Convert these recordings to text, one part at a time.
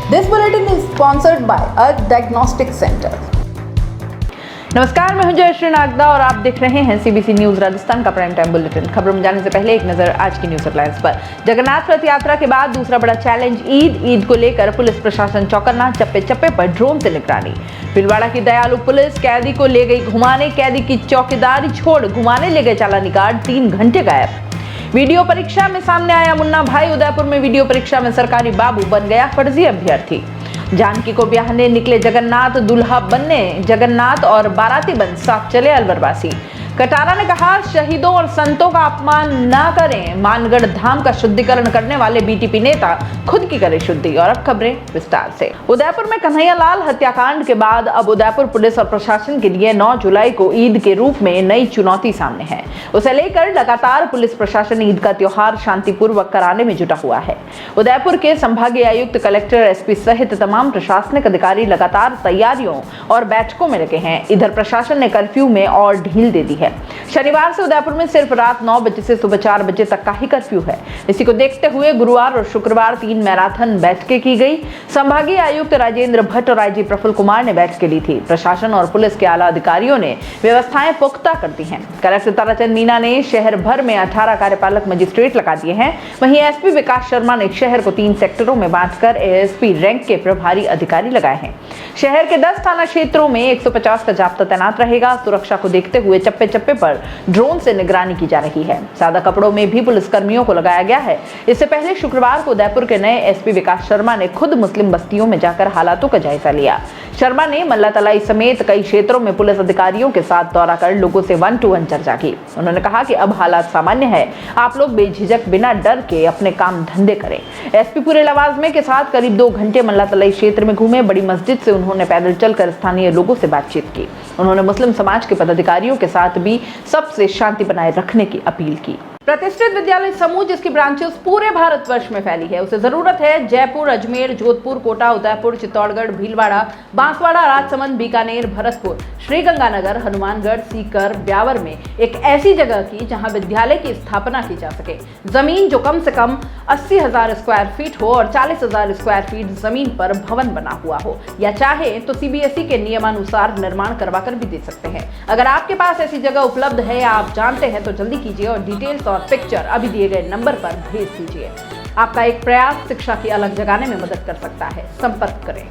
This bulletin is sponsored by a diagnostic center. नमस्कार, मैं हूं जयश्री नागदा और आप देख रहे हैं सीबीसी न्यूज राजस्थान का प्राइम टाइम बुलेटिन। खबरों में जाने से पहले एक नजर आज की न्यूज हेडलाइंस पर। जगन्नाथ रथ यात्रा के बाद दूसरा बड़ा चैलेंज ईद को लेकर पुलिस प्रशासन चौकन्ना, चप्पे चप्पे पर ड्रोन से निगरानी। भीलवाड़ा की दयालु पुलिस कैदी को ले गई घुमाने, कैदी की चौकीदारी छोड़ घुमाने ले गए चालानी गार्ड, 3 घंटे गायब। वीडियो परीक्षा में सामने आया मुन्ना भाई, उदयपुर में वीडियो परीक्षा में सरकारी बाबू बन गया फर्जी अभ्यर्थी। जानकी को ब्याहने निकले जगन्नाथ, दूल्हा बनने जगन्नाथ और बाराती बन साथ चले अलवरवासी। कटारा ने कहा, शहीदों और संतों का अपमान ना करें, मानगढ़ धाम का शुद्धिकरण करने वाले बीटीपी नेता खुद की करे शुद्धि। और अब खबरें विस्तार से। उदयपुर में कन्हैयालाल हत्याकांड के बाद अब उदयपुर पुलिस और प्रशासन के लिए 9 जुलाई को ईद के रूप में नई चुनौती सामने है। उसे लेकर लगातार पुलिस प्रशासन ईद का त्योहार शांतिपूर्वक कराने में जुटा हुआ है। उदयपुर के संभागीय आयुक्त, कलेक्टर, एसपी सहित तमाम प्रशासनिक अधिकारी लगातार तैयारियों और बैठकों में लगे हैं। इधर प्रशासन ने कर्फ्यू में और ढील दे दी है। शनिवार से उदयपुर में सिर्फ रात 9 बजे से सुबह 4 बजे तक का ही कर्फ्यू है। इसी को देखते हुए गुरुवार और शुक्रवार 3 मैराथन बैठकें की गई। संभागीय आयुक्त राजेंद्र भट्ट और आईजी प्रफुल्ल कुमार ने बैठकें ली थी। प्रशासन और पुलिस के आला अधिकारियों ने व्यवस्थाएं पुख्ता कर दी हैं। कलेक्टर ताराचंद मीना ने शहर भर में 18 कार्यपालक मजिस्ट्रेट लगा दिए हैं। वहीं एसपी विकास शर्मा ने शहर को 3 सेक्टरों में बांटकर एएसपी रैंक के प्रभारी अधिकारी लगाए हैं। शहर के 10 थाना क्षेत्रों में 150 का जाब्ता तैनात रहेगा। सुरक्षा को देखते हुए चप्पे पर ड्रोन से निगरानी की जा रही है। सादा कपड़ों में भी पुलिसकर्मियों को लगाया गया है। इससे पहले शुक्रवार को उदयपुर के नए एसपी विकास शर्मा ने खुद मुस्लिम बस्तियों में जाकर हालातों का जायजा लिया। शर्मा ने मल्ला तलाई समेत कई क्षेत्रों में पुलिस अधिकारियों के साथ दौरा कर लोगों से 1-to-1 चर्चा की। उन्होंने कहा कि अब हालात सामान्य है, आप लोग बेझिझक बिना डर के अपने काम धंधे करें। एसपी पूरे लवाजमे के साथ करीब 2 घंटे मल्ला तलाई क्षेत्र में घूमे। बड़ी मस्जिद से उन्होंने पैदल चलकर स्थानीय लोगों से बातचीत की। उन्होंने मुस्लिम समाज के पदाधिकारियों के साथ भी सबसे शांति बनाए रखने की अपील की। प्रतिष्ठित विद्यालय समूह जिसकी ब्रांचेस पूरे भारतवर्ष में फैली है, उसे जरूरत है जयपुर, अजमेर, जोधपुर, कोटा, उदयपुर, चित्तौड़गढ़, भीलवाड़ा, बांसवाड़ा, राजसमंद, बीकानेर, भरतपुर, श्रीगंगानगर, हनुमानगढ़, सीकर, ब्यावर में एक ऐसी जगह की जहां विद्यालय की स्थापना की जा सके। जमीन जो कम से कम 80,000 स्क्वायर फीट हो और 40,000 स्क्वायर फीट जमीन पर भवन बना हुआ हो, या चाहे तो सीबीएसई के नियमानुसार निर्माण करवा कर भी दे सकते हैं। अगर आपके पास ऐसी जगह उपलब्ध है या आप जानते हैं तो जल्दी कीजिए और डिटेल्स और पिक्चर अभी दिए गए नंबर पर भेज दीजिए। आपका एक प्रयास शिक्षा की अलग जगाने में मदद कर सकता है। संपर्क करें।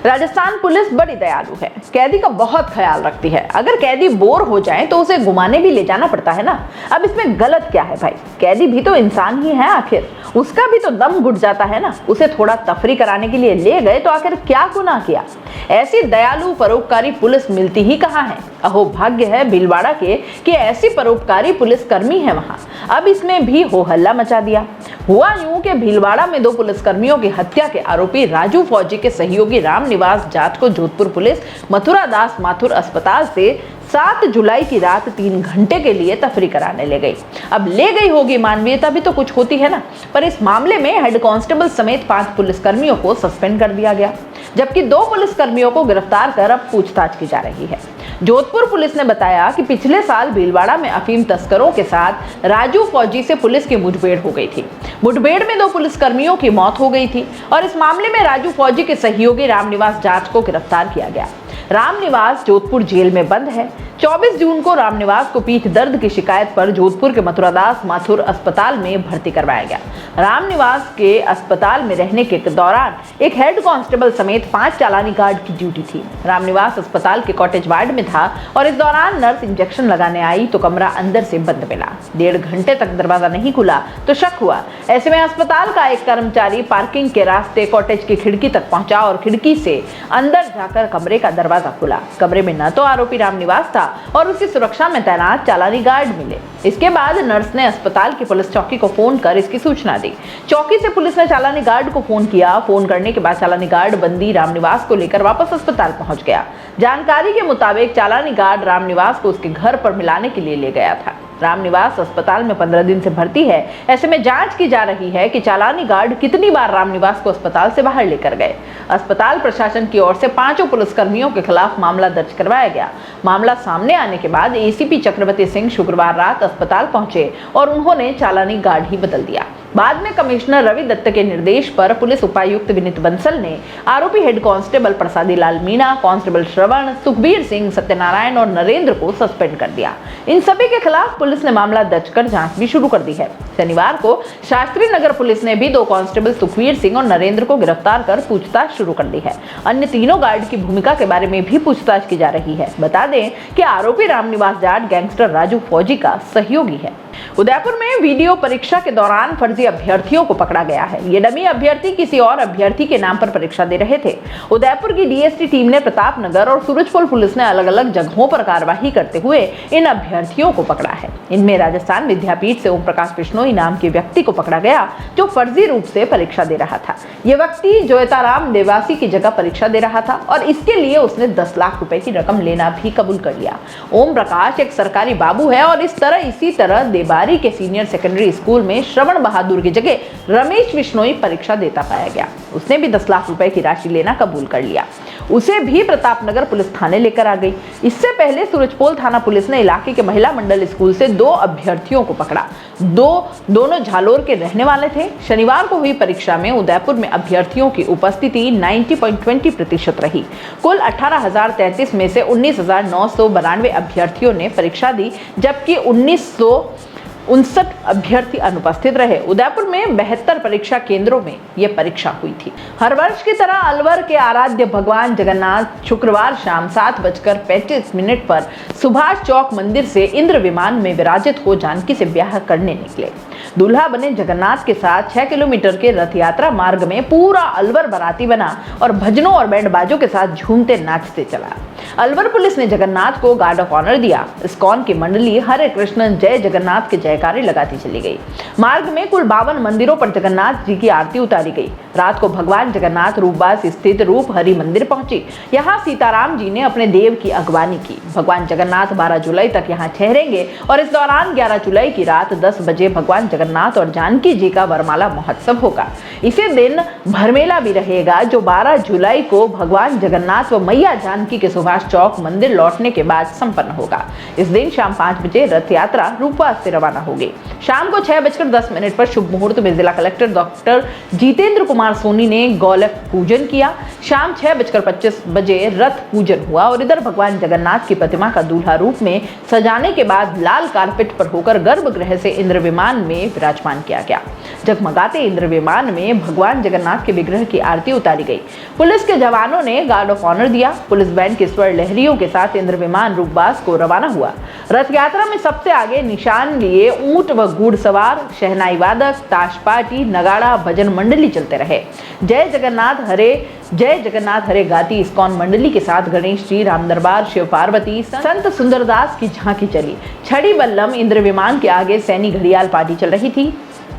राजस्थान पुलिस बड़ी दयालु है, कैदी का बहुत ख्याल रखती है। अगर कैदी बोर हो जाए तो उसे घुमाने भी ले जाना पड़ता है ना। अब इसमें गलत क्या है भाई? कैदी भी तो इंसान ही है, आखिर उसका भी तो दम घुट जाता है ना। उसे थोड़ा तफरी कराने के लिए ले गए तो आखिर क्या गुनाह किया? ऐसी दयालु परोपकारी पुलिस मिलती ही कहाँ है। अहो भाग्य है भीलवाड़ा के कि ऐसी परोपकारी पुलिस कर्मी है वहां। अब इसमें भी हो हल्ला मचा दिया। हुआ यूं कि भीलवाड़ा में 2 पुलिसकर्मियों की हत्या के आरोपी राजू फौजी के सहयोगी रामनिवास जाट को जोधपुर पुलिस मथुरा दास माथुर अस्पताल से 7 जुलाई की रात 3 घंटे के लिए तफरी कराने ले गई। अब ले गई होगी, मानवीयता भी तो कुछ होती है ना। पर इस मामले में हेड कांस्टेबल समेत 5 पुलिसकर्मियों को सस्पेंड कर दिया गया, जबकि 2 पुलिसकर्मियों को गिरफ्तार कर अब पूछताछ की जा रही है। जोधपुर पुलिस ने बताया कि पिछले साल भीलवाड़ा में अफीम तस्करों के साथ राजू फौजी से पुलिस की मुठभेड़ हो गई थी। मुठभेड़ में 2 पुलिसकर्मियों की मौत हो गई थी और इस मामले में राजू फौजी के सहयोगी रामनिवास जाट को गिरफ्तार किया गया। रामनिवास जोधपुर जेल में बंद है। 24 जून को रामनिवास को पीठ दर्द की शिकायत पर जोधपुर के मथुरादास माथुर अस्पताल में भर्ती करवाया गया। रामनिवास के अस्पताल में रहने के दौरान एक हेड कांस्टेबल समेत 5 चालानी गार्ड की ड्यूटी थी। रामनिवास अस्पताल के कॉटेज वार्ड में था और इस दौरान नर्स इंजेक्शन लगाने आई तो कमरा अंदर से बंद मिला। 1.5 घंटे तक दरवाजा नहीं खुला तो शक हुआ। ऐसे में अस्पताल का एक कर्मचारी पार्किंग के रास्ते कॉटेज की खिड़की तक पहुंचा और खिड़की से अंदर जाकर कमरे का दरवाजा खुला। कमरे में न तो आरोपी रामनिवास था और उसकी सुरक्षा में तैनात चालानी गार्ड मिले। इसके बाद नर्स ने अस्पताल की पुलिस चौकी को फोन कर इसकी सूचना दी। चौकी से पुलिस ने चालानी गार्ड को फोन किया। फोन करने के बाद चालानी गार्ड बंदी रामनिवास को लेकर वापस अस्पताल पहुंच गया। जानकारी के मुताबिक चालानी गार्ड रामनिवास को उसके घर पर मिलाने के लिए ले गया था। रामनिवास अस्पताल में 15 दिन से भर्ती है। ऐसे में जांच की जा रही है कि चालानी गार्ड कितनी बार रामनिवास को अस्पताल से बाहर लेकर गए। अस्पताल प्रशासन की ओर से 5 पुलिसकर्मियों के खिलाफ मामला दर्ज करवाया गया। मामला सामने आने के बाद एसीपी चक्रवर्ती सिंह शुक्रवार रात अस्पताल पहुंचे और उन्होंने चालानी गार्ड ही बदल दिया। बाद में कमिश्नर रवि दत्त के निर्देश पर पुलिस उपायुक्त विनीत बंसल ने आरोपी हेड कांस्टेबल प्रसादी लाल मीणा, कांस्टेबल श्रवण, सुखबीर सिंह, सत्यनारायण और नरेंद्र को सस्पेंड कर दिया। इन सभी के खिलाफ पुलिस ने मामला दर्ज कर जांच भी शुरू कर दी है। शनिवार को शास्त्री नगर पुलिस ने भी 2 कांस्टेबल सुखबीर सिंह और नरेंद्र को गिरफ्तार कर पूछताछ शुरू कर दी है। अन्य तीनों गार्ड की भूमिका के बारे में भी पूछताछ की जा रही है। बता दें कि आरोपी रामनिवास जाट गैंगस्टर राजू फौजी का सहयोगी है। उदयपुर में वीडियो परीक्षा के दौरान फर्जी अभ्यर्थियों को पकड़ा गया है। ये डमी अभ्यर्थी किसी और अभ्यर्थी के नाम पर परीक्षा दे रहे थे। उदयपुर की डीएसटी टीम ने प्रतापनगर और सूरजपुर पुलिस ने अलग अलग जगहों पर कार्रवाई करते हुए इन अभ्यर्थियों को पकड़ा है। इनमें राजस्थान विद्यापीठ से ओम प्रकाश बिश्नोई नाम के व्यक्ति को पकड़ा गया, जो फर्जी रूप से परीक्षा दे रहा था। ये व्यक्ति जोयताराम देवासी की जगह परीक्षा दे रहा था और इसके लिए उसने 10 लाख रुपए की रकम लेना भी कबूल कर लिया। ओम प्रकाश एक सरकारी बाबू है और इसी तरह देवारी के सीनियर सेकेंडरी स्कूल में श्रवण बहादुर की जगह रमेश बिश्नोई परीक्षा देता पाया गया। उसने भी 10 लाख रुपए की राशि लेना कबूल कर लिया। उसे भी प्रतापनगर पुलिस थाने लेकर आ गई। इससे पहले सूरजपोल थाना पुलिस ने इलाके के महिला मंडल स्कूल से 2 अभ्यर्थियों को पकड़ा। दोनों झालोर के रहने वाले थे। शनिवार को हुई परीक्षा में उदयपुर में अभ्यर्थियों की उपस्थिति 90.20% रही। कुल 18,033 में से 19,992 अभ्यर्थियों ने परीक्षा दी, जबकि 1959 अभ्यर्थी अनुपस्थित रहे। उदयपुर में 72 परीक्षा केंद्रों में यह परीक्षा हुई थी। हर वर्ष की तरह अलवर के आराध्य भगवान जगन्नाथ शुक्रवार शाम 7:35 पर सुभाष चौक मंदिर से इंद्र विमान में विराजित हो जानकी से ब्याह करने निकले। दूल्हा बने जगन्नाथ के साथ 6 किलोमीटर के रथ यात्रा मार्ग में पूरा अलवर बाराती बना और भजनों और बैंड बाजों के साथ झूमते नाचते चला। अलवर पुलिस ने जगन्नाथ को गार्ड ऑफ ऑनर दिया। इस्कॉन की मंडली हरे कृष्ण जय जगन्नाथ के जयकारे लगाती चली गई। मार्ग में कुल 52 मंदिरों पर जगन्नाथ जी की आरती उतारी गई। रात को भगवान जगन्नाथ रूपबास स्थित रूप हरि मंदिर पहुंची। यहाँ सीताराम जी ने अपने देव की अगवानी की। भगवान जगन्नाथ 12 जुलाई तक यहाँ ठहरेंगे और इस दौरान 11 जुलाई की रात 10 बजे भगवान जगन्नाथ और जानकी जी का वरमाला महोत्सव होगा। इसी दिन भरमेला भी रहेगा, जो 12 जुलाई को भगवान जगन्नाथ व मैया जानकी के सुभाष चौक मंदिर लौटने के बाद संपन्न होगा। इस दिन शाम 5 बजे रथ यात्रा रूपवास से रवाना होगी। शाम को 6:10 पर शुभ मुहूर्त में जिला कलेक्टर डॉक्टर जितेंद्र कुमार सोनी ने गौलक पूजन किया। शाम 6:25 बजे रथ पूजन हुआ और इधर भगवान जगन्नाथ की प्रतिमा का दूल्हा रूप में सजाने के बाद लाल कारपेट पर होकर गर्भगृह से इंद्र विमान में विराजमान किया गया। जगमगाते इंद्र विमान में भगवान जगन्नाथ के विग्रह की आरती उतारी गई। पुलिस के जवानों ने गार्ड ऑफ ऑनर दिया। पुलिस बैंड के स्वर लहरियों के साथ इंद्र विमान रूपबास को रवाना हुआ। रथ यात्रा में सबसे आगे निशान लिए ऊंट व घुड़सवार, शहनाई वादक, ताश पार्टी, नगाड़ा, भजन मंडली चलते रहे। जय जगन्नाथ हरे गाती इस्कॉन मंडली के साथ गणेश जी, राम दरबार, शिव पार्वती, संत सुंदरदास की झांकी चली। छड़ी बल्लम इंद्र विमान के आगे सैनी घड़ियाल पार्टी चल रही थी।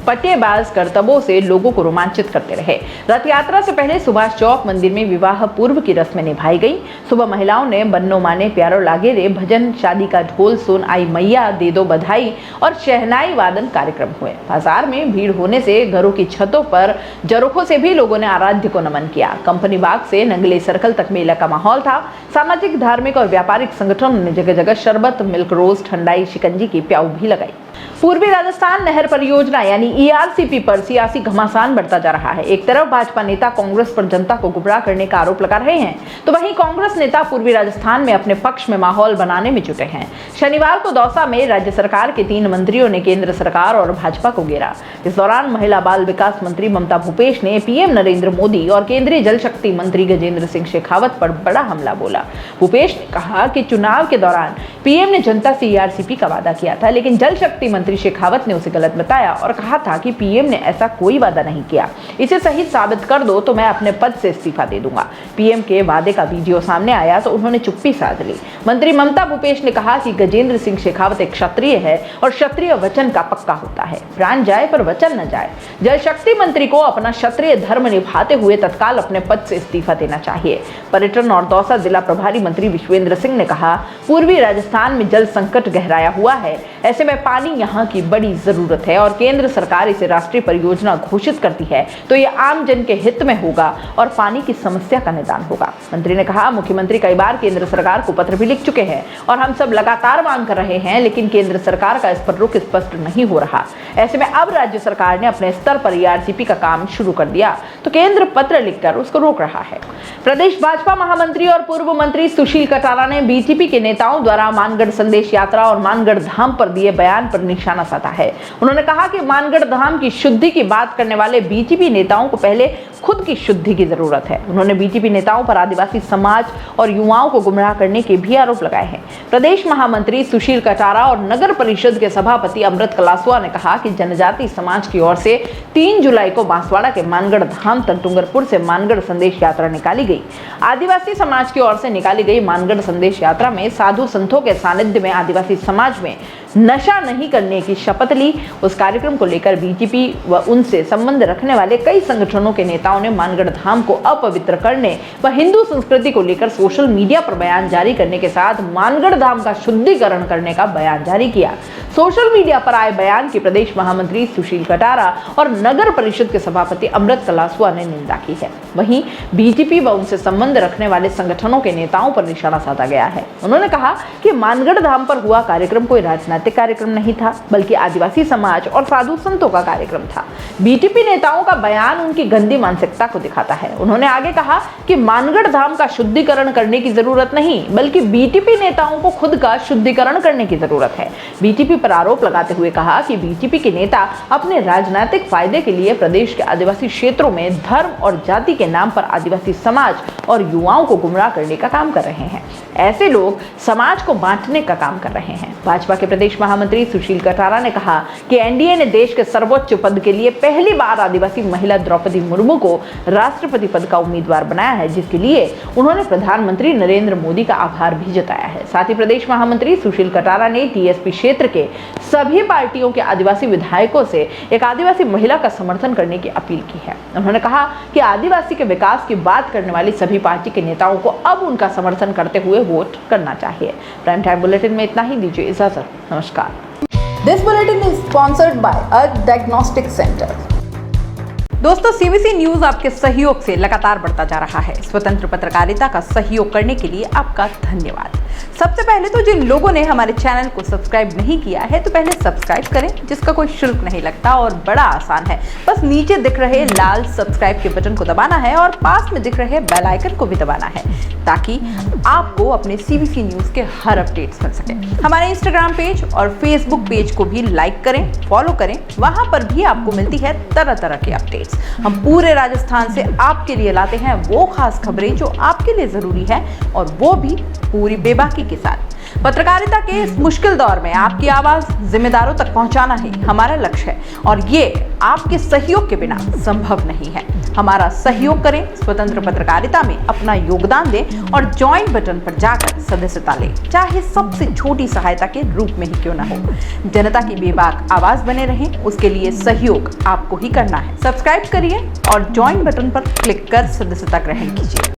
पटेबाज करतबों से लोगों को रोमांचित करते रहे। रथ यात्रा से पहले सुभाष चौक मंदिर में विवाह पूर्व की रस्में निभाई गई। सुबह महिलाओं ने बन्नो माने प्यारो लागे रे भजन, शादी का ढोल, सुन आई मैया, दे दो बधाई और शहनाई वादन कार्यक्रम हुए। बाजार में भीड़ होने से घरों की छतों पर जरोखों से भी लोगों ने आराध्य को नमन किया। कंपनी बाग से नंगले सर्कल तक मेला का माहौल था। सामाजिक, धार्मिक और व्यापारिक संगठनों ने जगह जगह शरबत, मिल्क रोज, ठंडाई, शिकंजी की प्याऊ भी लगाई। पूर्वी राजस्थान नहर परियोजना यानी ईआरसीपी पर सियासी घमासान बढ़ता जा रहा है। एक तरफ भाजपा नेता कांग्रेस पर जनता को गुमराह करने का आरोप लगा रहे हैं, तो वहीं कांग्रेस नेता पूर्वी राजस्थान में अपने पक्ष में माहौल बनाने में जुटे हैं। शनिवार को दौसा में राज्य सरकार के 3 मंत्रियों ने केंद्र सरकार और भाजपा को घेरा। इस दौरान महिला बाल विकास मंत्री ममता भूपेश ने पीएम नरेंद्र मोदी और केंद्रीय जल शक्ति मंत्री गजेंद्र सिंह शेखावत पर बड़ा हमला बोला। भूपेश ने कहा कि चुनाव के दौरान पीएम ने जनता से ईआरसीपी का वादा किया था, लेकिन जल शक्ति मंत्री शेखावत ने उसे गलत बताया और कहा था कि पीएम ने ऐसा कोई वादा नहीं किया, इसे सही साबित कर दो तो मैं अपने पद से इस्तीफा दे दूंगा। पीएम के वादे का वीडियो सामने आया तो उन्होंने चुप्पी साध ली। मंत्री ममता भूपेश ने कहा कि गजेंद्र सिंह शेखावत एक क्षत्रिय है और क्षत्रिय वचन का पक्का होता है, प्राण जाए पर वचन न जाए। जल शक्ति मंत्री को अपना क्षत्रिय धर्म निभाते हुए तत्काल अपने पद से इस्तीफा देना चाहिए। पर्यटन और दौसा जिला प्रभारी मंत्री विश्वेंद्र सिंह ने कहा, पूर्वी राजस्थान में जल संकट गहराया हुआ है, ऐसे में पानी यहाँ की बड़ी जरूरत है और केंद्र सरकार इसे राष्ट्रीय परियोजना घोषित करती है तो ये आम जन के हित में होगा और पानी की समस्या का निदान होगा। मंत्री ने कहा, मुख्यमंत्री कई बार केंद्र सरकार को पत्र भी लिख चुके हैं और हम सब लगातार मांग कर रहे हैं, लेकिन केंद्र सरकार का इस पर रुख स्पष्ट नहीं हो रहा। ऐसे में अब राज्य सरकार ने अपने स्तर पर ईआरसीपी का काम शुरू कर दिया तो केंद्र पत्र लिखकर उसको रोक रहा है। प्रदेश भाजपा महामंत्री और पूर्व मंत्री सुशील कटारा ने बीजेपी के नेताओं द्वारा मानगढ़ संदेश यात्रा और मानगढ़ धाम पर दिए बयान पर निशाना साधा है। उन्होंने कहा कि मानगढ़ धाम की शुद्धि की बात करने वाले बीजेपी नेताओं को पहले खुद की शुद्धि की जरूरत है। उन्होंने बीजेपी नेताओं पर आदिवासी समाज और युवाओं को गुमराह करने के भी आरोप लगाए हैं। प्रदेश महामंत्री सुशील कटारा और नगर परिषद के सभापति अमृत कलासुआ ने कहा कि जनजाति समाज की ओर से 3 जुलाई को बांसवाड़ा के मानगढ़ धाम तक डूंगरपुर से मानगढ़ संदेश यात्रा निकाली गई। आदिवासी समाज की ओर से निकाली गई मानगढ़ संदेश यात्रा में साधु संतों के सानिध्य में आदिवासी समाज में नशा नहीं करने की शपथ ली। उस कार्यक्रम को लेकर बीजेपी व उनसे संबंध रखने वाले कई संगठनों के नेताओं ने मानगढ़ धाम को अपवित्र करने व हिंदू संस्कृति को लेकर सोशल मीडिया पर बयान जारी करने के साथ मानगढ़ धाम का शुद्धिकरण करने का बयान जारी किया। सोशल मीडिया पर आए बयान की प्रदेश महामंत्री सुशील कटारा और नगर परिषद के सभापति अमृत कलासुआ ने निंदा की है। वहीं बीजेपी व उनसे संबंध रखने वाले संगठनों के नेताओं पर निशाना साधा गया है। उन्होंने कहा कि मानगढ़ धाम पर हुआ कार्यक्रम कोई राजनीतिक कार्यक्रम नहीं था, बल्कि आदिवासी समाज और साधु संतों का कार्यक्रम था। बीजेपी नेताओं का बयान उनकी गंदी मानसिकता को दिखाता है। उन्होंने आगे कहा कि मानगढ़ धाम का शुद्धिकरण करने की जरूरत नहीं, बल्कि बीजेपी नेताओं को खुद का शुद्धिकरण करने की जरूरत है। बीजेपी पर आरोप लगाते हुए कहा कि बीजेपी के नेता अपने राजनीतिक फायदे के लिए प्रदेश के आदिवासी क्षेत्रों में धर्म और जाति के नाम पर आदिवासी समाज और युवाओं को गुमराह करने का काम कर रहे हैं। ऐसे लोग समाज को बांटने का काम कर रहे हैं। भाजपा के प्रदेश महामंत्री सुशील कटारा ने कहा कि एनडीए ने देश के सर्वोच्च पद के लिए पहली बार आदिवासी महिला द्रौपदी मुर्मू को राष्ट्रपति पद का उम्मीदवार बनाया है, जिसके लिए उन्होंने प्रधानमंत्री नरेंद्र मोदी का आभार भी जताया है। साथ ही प्रदेश महामंत्री सुशील कटारा ने टीएसपी क्षेत्र के सभी पार्टियों के आदिवासी विधायकों से एक आदिवासी महिला का समर्थन करने की अपील की है। उन्होंने कहा कि आदिवासी के विकास की बात करने वाली सभी पार्टी के नेताओं को अब उनका समर्थन करते हुए वोट करना चाहिए। प्राइम टाइम बुलेटिन में इतना ही, दीजिए इजाजत, नमस्कार। This bulletin is sponsored by a diagnostic center. दोस्तों, सीबीसी न्यूज आपके सहयोग से लगातार बढ़ता जा रहा है। स्वतंत्र पत्रकारिता का सहयोग करने के लिए आपका धन्यवाद। सबसे पहले तो जिन लोगों ने हमारे चैनल को सब्सक्राइब नहीं किया है तो पहले सब्सक्राइब करें, जिसका कोई शुल्क नहीं लगता और बड़ा आसान है। बस नीचे दिख रहे लाल सब्सक्राइब के बटन को दबाना है और पास में दिख रहे बेल आइकन को भी दबाना है, ताकि आपको अपने सीबीसी न्यूज के हर अपडेट्स मिल सके। हमारे इंस्टाग्राम पेज और फेसबुक पेज को भी लाइक करें, फॉलो करें, वहां पर भी आपको मिलती है तरह तरह के अपडेट्स। हम पूरे राजस्थान से आपके लिए लाते हैं वो खास खबरें जो आपके लिए जरूरी है, और वो भी पूरी बेबाकी के साथ। पत्रकारिता के इस मुश्किल दौर में आपकी आवाज जिम्मेदारों तक पहुंचाना ही हमारा लक्ष्य है, और ये आपके सहयोग के बिना संभव नहीं है। हमारा सहयोग करें, स्वतंत्र पत्रकारिता में अपना योगदान दें और ज्वाइन बटन पर जाकर सदस्यता लें, चाहे सबसे छोटी सहायता के रूप में ही क्यों न हो। जनता की बेबाक आवाज बने रहें, उसके लिए सहयोग आपको ही करना है। सब्सक्राइब करिए और ज्वाइन बटन पर क्लिक कर सदस्यता ग्रहण कीजिए।